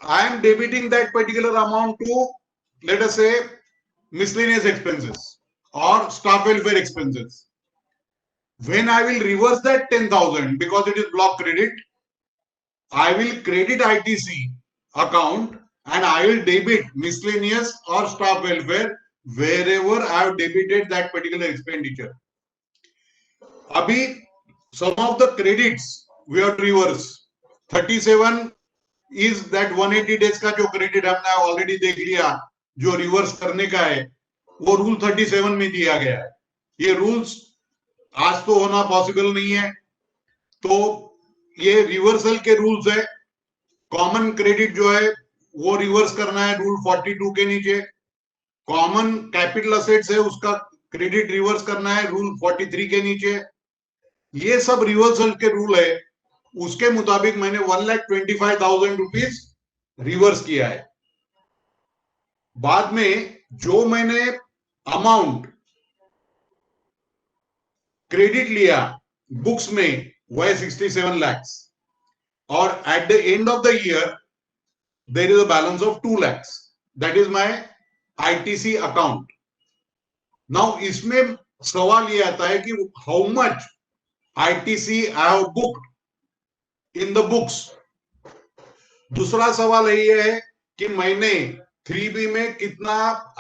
I am debiting that particular amount to, let us say, miscellaneous expenses or staff welfare expenses. When I will reverse that 10,000 because it is block credit, I will credit ITC account and I will debit miscellaneous or staff welfare wherever I have debited that particular expenditure. Abhi some of the credits we have to reverse. 37 is that 180 days का जो credit हमने already देख लिया, जो reverse करने का है वो रूल 37 में दिया गया है. ये रूल्स आज तो होना पॉसिबल नहीं है, तो ये रिवर्सल के रूल्स है. कॉमन क्रेडिट जो है वो रिवर्स करना है रूल 42 के नीचे. कॉमन कैपिटल असेट्स है उसका क्रेडिट रिवर्स करना है रूल 43 के नीचे. ये सब रिवर्सल के रूल है. उसके मुताबिक मैंने 1,25,000 रुपीज रिवर्स किया है. बाद में जो मैंने अमाउंट क्रेडिट लिया बुक्स में वह 67 लाख. और at the end of the year there is a balance of 2 lakhs. That is my ITC account. Now इसमें सवाल ये आता है कि how much ITC I have booked in the books. दूसरा सवाल ये है कि मैंने 3B में कितना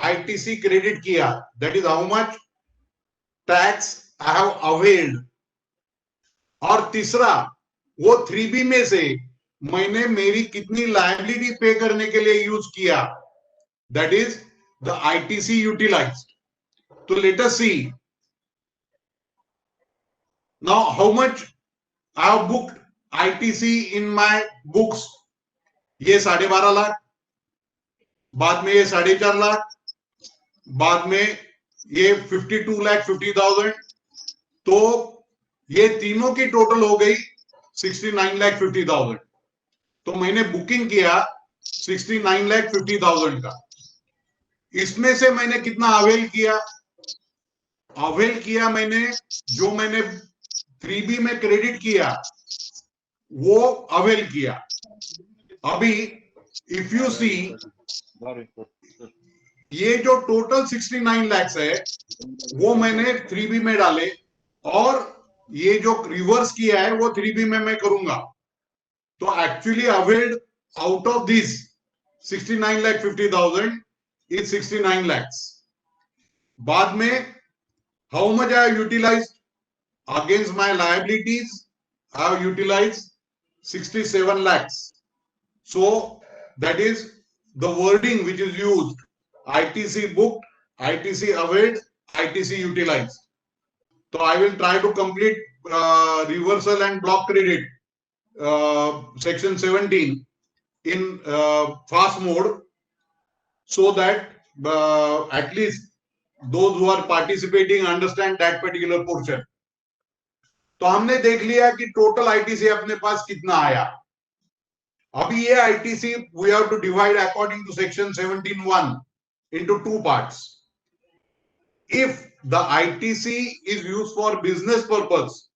ITC क्रेडिट किया, that is how much tax I have availed. और तीसरा, वो 3B में से मैंने मेरी कितनी लायबिलिटी पे करने के लिए यूज किया, that is the ITC utilized. तो let us see now how much I have booked ITC in my books. ये 12.5 लाख, बाद में ये 4.5 लाख, बाद में ये 52,50,000. तो ये तीनों की टोटल हो गई 69,50,000. तो मैंने बुकिंग किया 69,50,000 का. इसमें से मैंने कितना अवेल किया? अवेल किया मैंने, जो मैंने 3B में क्रेडिट किया वो अवेल किया. अभी इफ यू सी, ये जो टोटल 69 lakhs है वो मैंने 3B में डाले, और ये जो रिवर्स किया है वो 3B में मैं करूंगा. तो actually availed out of this 69,50,000 is 69 lakhs. बाद में how much I have utilized against my liabilities? I have utilized 67 lakhs. So that is the wording which is used: ITC booked, ITC availed, ITC utilized. So I will try to complete reversal and block credit section 17 in fast mode, so that at least those who are participating understand that particular portion. तो हमने देख लिया कि total ITC अपने पास कितना आया. अभी ये ITC we have to divide according to section 17(1) into 2 parts. If the ITC is used for business purpose,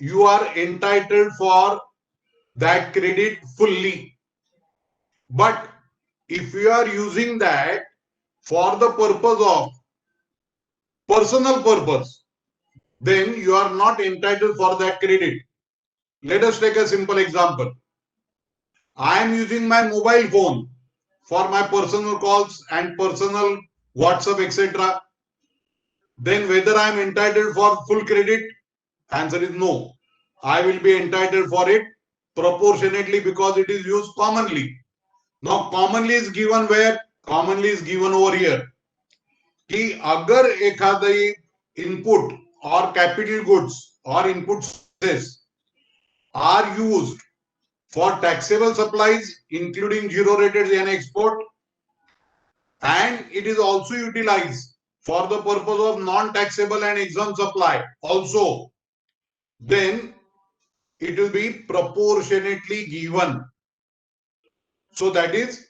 you are entitled for that credit fully. But if you are using that for the purpose of personal purpose, then you are not entitled for that credit. Let us take a simple example. I am using my mobile phone for my personal calls and personal WhatsApp, etc. Then whether I am entitled for full credit? Answer is no. I will be entitled for it proportionately because it is used commonly. Now commonly is given where? Commonly is given over here. कि अगर एखादी input or capital goods or input services are used for taxable supplies including zero rated and export, and it is also utilized for the purpose of non-taxable and exempt supply also, then it will be proportionately given. So that is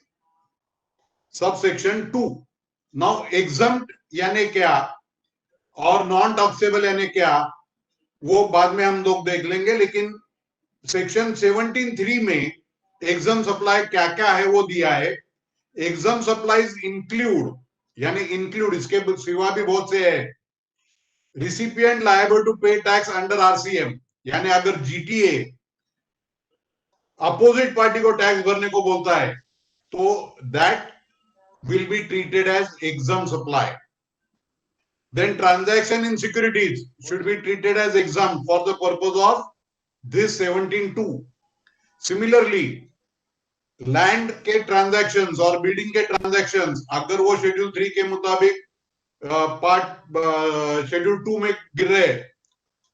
subsection 2. Now exempt यानी क्या और non taxable यानी क्या, वो बाद में हम लोग देख लेंगे. लेकिन सेक्शन 17(3) में एग्जाम सप्लाई क्या क्या है वो दिया है. एग्जाम सप्लाईज इंक्लूड, यानी इंक्लूड, इसके सिवा भी बहुत से है. रिसिपिएंट लायबल टू पे टैक्स अंडर आरसीएम, यानी अगर जीटीए अपोजिट पार्टी को टैक्स भरने को बोलता है तो that will be treated as exempt supply. Then transaction in securities should be treated as exempt for the purpose of this 17(2). Similarly, land के transactions और building के transactions अगर वो schedule 3 के मुताबिक part schedule 2 में गिर रहे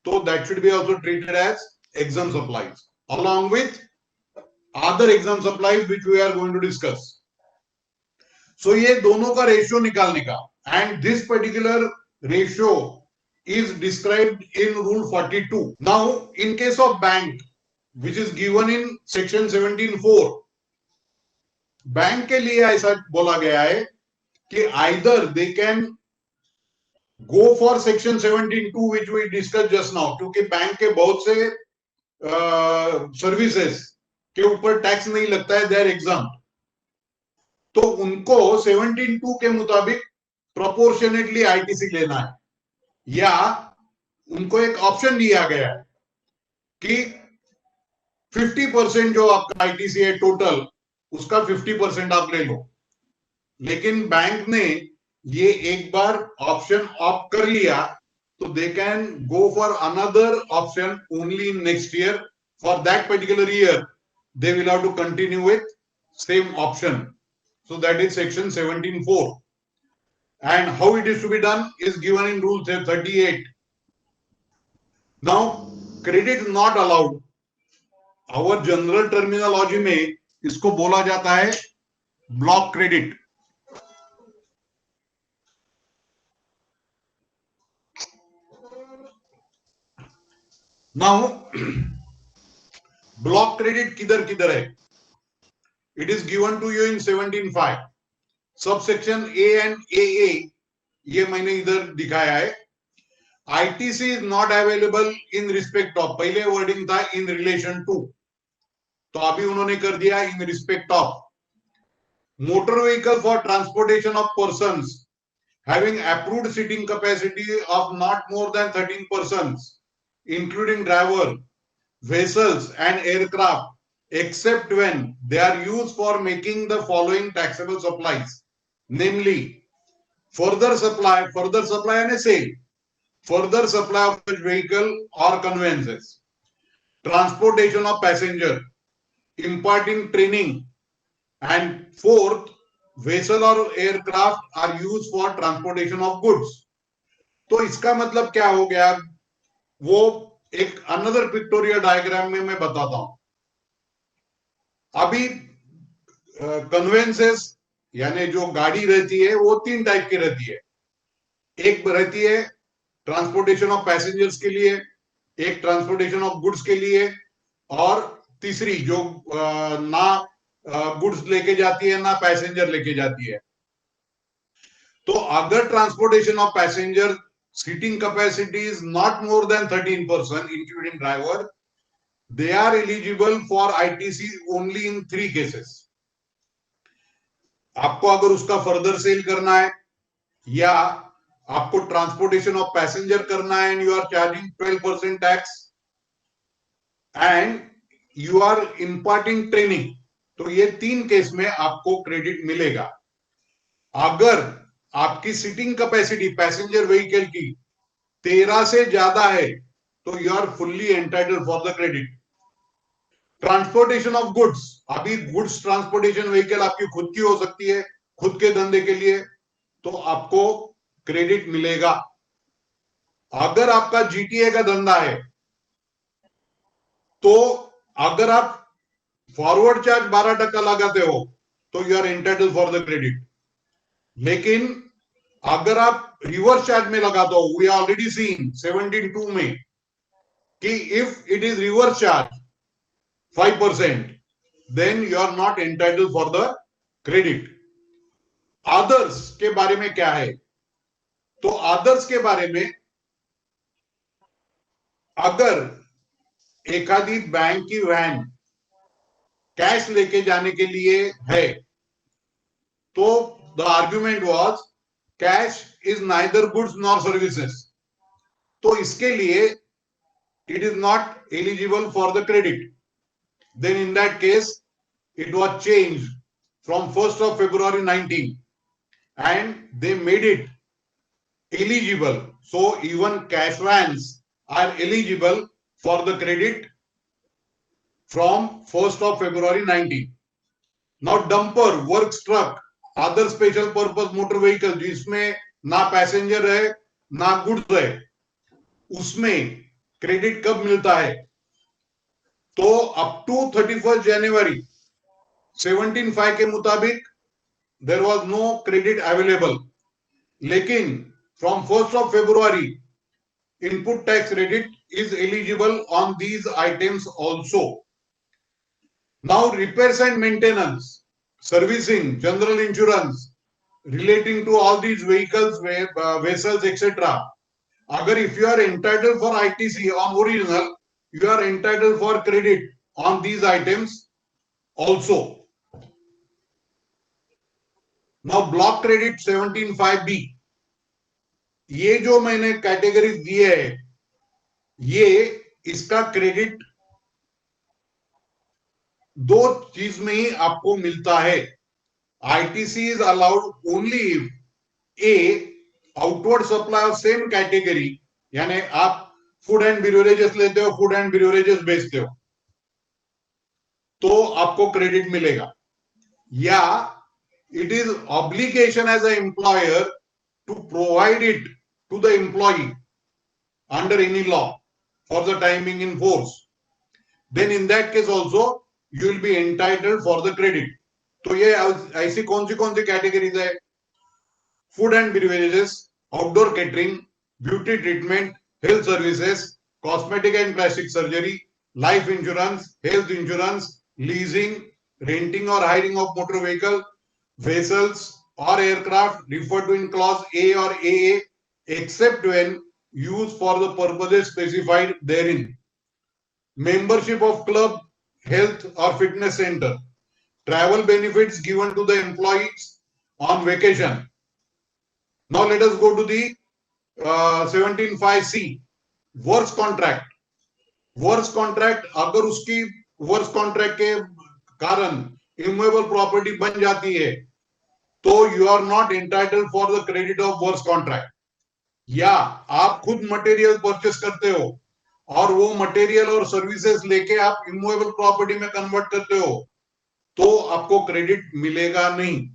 तो that should be also treated as exempt supplies along with other exempt supplies which we are going to discuss. So ये दोनों का रेशियो निकालने का, and this particular ratio is described in rule 42. Now in case of bank which is given in section 17(4), bank के लिए ऐसा बोला गया है कि either they can go for section 17(2) which we discussed just now, क्योंकि बैंक के बहुत से सर्विसेज के ऊपर टैक्स नहीं लगता है, दे आर एग्जाम, तो उनको 17(2) के मुताबिक प्रोपोर्शनेटली आईटीसी लेना है, या उनको एक ऑप्शन दिया गया है कि 50% जो आपका आईटीसी है टोटल, उसका 50% आप ले लो। लेकिन बैंक ने ये एक बार ऑप्शन ऑप्ट कर लिया, तो they can go for another option only in next year. For that particular year they will have to continue with same option. So that is section 17(4), and how it is to be done is given in rule 38. Now credit not allowed, our general terminology में इसको बोला जाता है block credit. Now block credit किधर किधर है? It is given to you in 17(5). Subsection A and AA ये मैंने इधर दिखाया है. ITC is not available in respect of, पहले वर्डिंग था in relation to, तो अभी उन्होंने कर दिया in respect of. Motor vehicle for transportation of persons having approved seating capacity of not more than 13 persons, including driver, vessels and aircraft, except when they are used for making the following taxable supplies, namely further supply and sale, further supply of such vehicle or conveyances, transportation of passenger, imparting training, and fourth, vessel or aircraft are used for transportation of goods. तो इसका मतलब क्या हो गया? वो एक another pictorial diagram में मैं बताता हूं. अभी कन्वेंसेस यानी जो गाड़ी रहती है वो 3 टाइप की रहती है. एक रहती है ट्रांसपोर्टेशन ऑफ पैसेंजर्स के लिए, एक ट्रांसपोर्टेशन ऑफ गुड्स के लिए, और तीसरी जो ना गुड्स लेके जाती है ना पैसेंजर लेके जाती है. तो अगर transportation of passenger seating capacity is not more than 13 person including driver, they are eligible for ITC only in 3 cases. आपको अगर उसका फर्दर सेल करना है, या आपको ट्रांसपोर्टेशन ऑफ पैसेंजर करना है and you are charging 12% tax, and you are imparting training, तो ये 3 केस में आपको क्रेडिट मिलेगा. अगर आपकी सीटिंग कैपेसिटी पैसेंजर व्हीकल की 13 से ज्यादा है तो you are fully entitled for the credit. Transportation of goods, अभी गुड्स ट्रांसपोर्टेशन व्हीकल आपकी खुद की हो सकती है, खुद के धंधे के लिए, तो आपको क्रेडिट मिलेगा. अगर आपका जीटीए का धंधा है तो अगर आप फॉरवर्ड चार्ज 12% लगाते हो तो you are entitled for the credit. लेकिन अगर आप रिवर्स चार्ज में लगाते हो, वी ऑलरेडी सीन 17(2) में कि if it is reverse charge 5%, then you are not entitled for the credit. Others के बारे में क्या है? तो अदर्स के बारे में, अगर एकाधी बैंक की वैन कैश लेके जाने के लिए है, तो the argument was cash is neither goods nor services, तो इसके लिए it is not eligible for the credit. Then in that case it was changed from 1st of February 19 and they made it eligible, so even cash vans are eligible for the credit from 1st of February 19. Now dumper, works truck, other special purpose motor vehicle जिसमें ना passenger है ना goods है, उसमें credit कब मिलता है? तो अप टू 31st January 17(5) के मुताबिक there was no credit available. लेकिन from 1st of February input tax credit is eligible on these items also. Now repairs and maintenance, servicing, general insurance relating to all these vehicles, vessels, etc. Agar if you are entitled for ITC on original, you are entitled for credit on these items also. Now block credit 17(5)(b), ये जो मैंने categories दिए है, ये इसका credit दो चीज में ही आपको मिलता है. ITC is allowed only if A, outward supply of same category, यानी आप फूड एंड बेवरेजेस लेते हो, फूड एंड बेवरेजेस बेचते हो, तो आपको क्रेडिट मिलेगा. या it is obligation as an employer to provide it to the employee under any law for the time being in force, then in that case also you will be entitled for the credit. तो ये ऐसी कौन सी categories है? Food and beverages, outdoor catering, beauty treatment, health services, cosmetic and plastic surgery, life insurance, health insurance, leasing, renting or hiring of motor vehicle, vessels or aircraft referred to in clause A or AA, except when used for the purposes specified therein. Membership of club, health or fitness center, travel benefits given to the employees on vacation. Now let us go to the 17(5)(c), works contract. Works contract, अगर उसकी works contract के कारण immovable property बन जाती है, तो you are not entitled for the credit of works contract. या आप खुद मटेरियल परचेस करते हो और वो मटेरियल और सर्विसेज लेके आप इमूवेबल प्रॉपर्टी में कन्वर्ट करते हो, तो आपको क्रेडिट मिलेगा नहीं.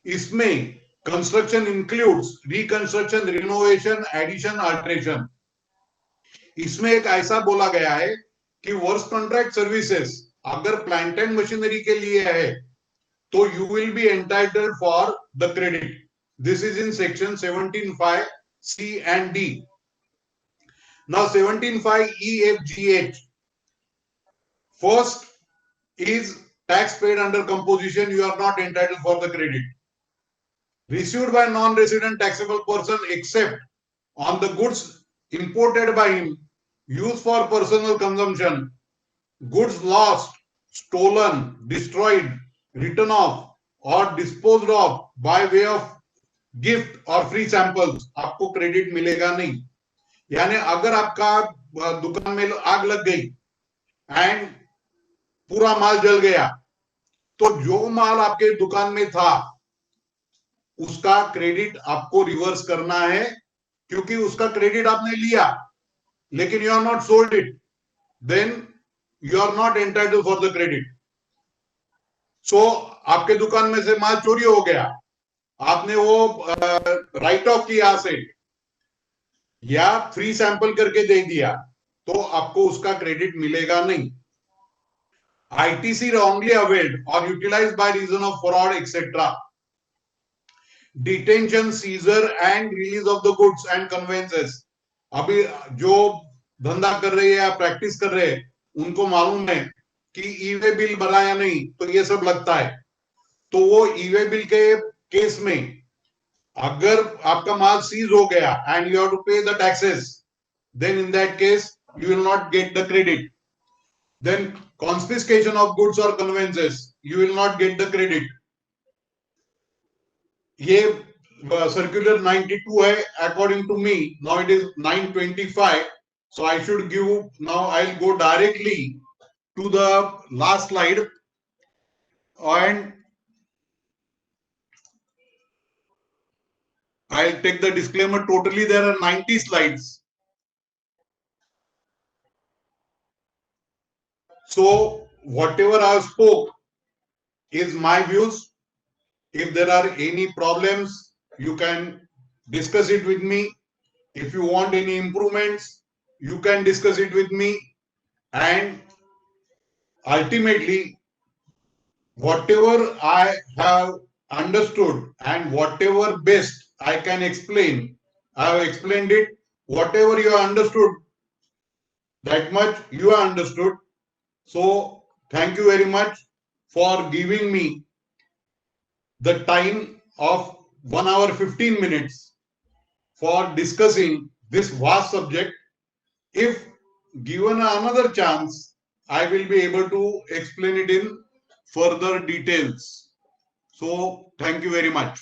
इसमें construction includes reconstruction, renovation, addition, alteration. इसमें एक ऐसा बोला गया है कि वर्क्स कॉन्ट्रैक्ट सर्विसेज अगर प्लांट एंड मशीनरी के लिए है, तो you will be entitled for the credit. This is in section 17(5)(c and d. Now 17(5)(e)(f)(g)(h). First is tax paid under composition, you are not entitled for the credit. Received by non-resident taxable person except on the goods imported by him, used for personal consumption, goods lost, stolen, destroyed, written off or disposed of by way of gift or free samples, आपको credit मिलेगा नहीं. यानी अगर आपका दुकान में आग लग गई एंड पूरा माल जल गया, तो जो माल आपके दुकान में था उसका क्रेडिट आपको रिवर्स करना है, क्योंकि उसका क्रेडिट आपने लिया लेकिन you are not sold it, then you are not entitled for the credit. So आपके दुकान में से माल चोरी हो गया, आपने वो राइट ऑफ किया से या फ्री सैंपल करके दे दिया, तो आपको उसका क्रेडिट मिलेगा नहीं. ITC wrongly availed or utilized by reason of fraud, etc. Detention, seizure and release of the goods and conveyances. अभी जो धंधा कर रहे हैं या प्रैक्टिस कर रहे हैं, उनको मालूम है कि ई-वे बिल बनाया नहीं तो ये सब लगता है. तो वो ई-वे बिल के केस में अगर आपका माल सीज हो गया and you have to pay the taxes, then in that case you will not get the credit. Then confiscation of goods or conveyances, you will not get the credit. ये circular 92 है according to me. Now it is 925, so I should give. Now I'll go directly to the last slide and I'll take the disclaimer. Totally there are 90 slides. So whatever I spoke is my views. If there are any problems, you can discuss it with me. If you want any improvements, you can discuss it with me. And ultimately, whatever I have understood and whatever best I can explain, I have explained it. Whatever you have understood, that much you have understood. So thank you very much for giving me the time of 1 hour 15 minutes for discussing this vast subject. If given another chance, I will be able to explain it in further details. So thank you very much.